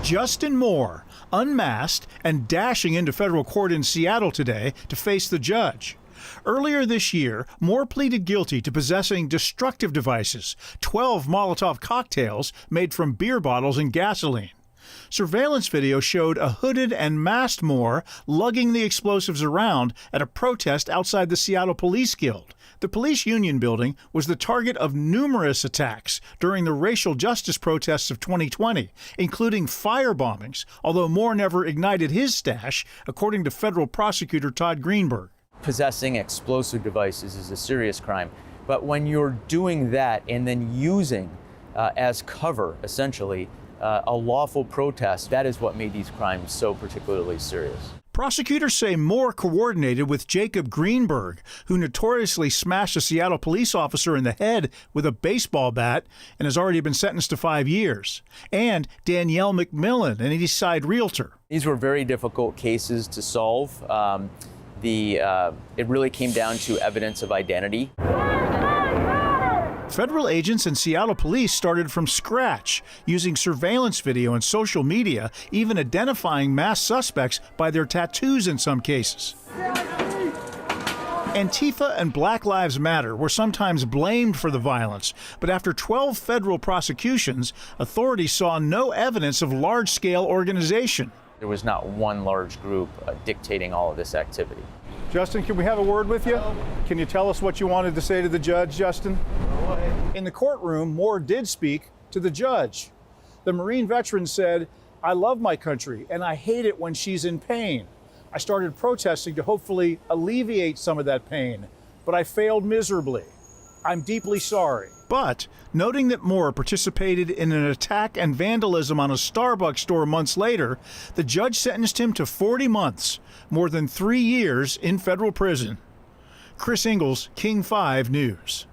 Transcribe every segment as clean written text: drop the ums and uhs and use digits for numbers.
Justin Moore, unmasked and dashing into federal court in Seattle today to face the judge. Earlier this year, Moore pleaded guilty to possessing destructive devices, 12 Molotov cocktails made from beer bottles and gasoline. Surveillance video showed a hooded and masked Moore lugging the explosives around at a protest outside the Seattle Police Guild. The police union building was the target of numerous attacks during the racial justice protests of 2020, including fire bombings, although Moore never ignited his stash, according to federal prosecutor Todd Greenberg. Possessing explosive devices is a serious crime, but when you're doing that and then using as cover, essentially, a lawful protest, that is what made these crimes so particularly serious. Prosecutors say Moore coordinated with Jacob Greenberg, who notoriously smashed a Seattle police officer in the head with a baseball bat and has already been sentenced to 5 years, and Danielle McMillan, an East Side realtor. These were very difficult cases to solve. It really came down to evidence of identity. Federal agents and Seattle police started from scratch, using surveillance video and social media, even identifying masked suspects by their tattoos in some cases. Antifa and Black Lives Matter were sometimes blamed for the violence, but after 12 federal prosecutions, authorities saw no evidence of large-scale organization. There was not one large group dictating all of this activity. Justin, can we have a word with you? Can you tell us what you wanted to say to the judge, Justin? In the courtroom, Moore did speak to the judge. The Marine veteran said, "I love my country and I hate it when she's in pain. I started protesting to hopefully alleviate some of that pain, but I failed miserably. I'm deeply sorry." But, noting that Moore participated in an attack and vandalism on a Starbucks store months later, the judge sentenced him to 40 months, more than 3 years in federal prison. Chris Ingalls, King 5 News.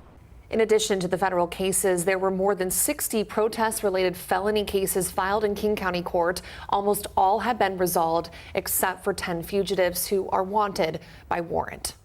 In addition to the federal cases, there were more than 60 protest-related felony cases filed in King County Court. Almost all have been resolved, except for 10 fugitives who are wanted by warrant.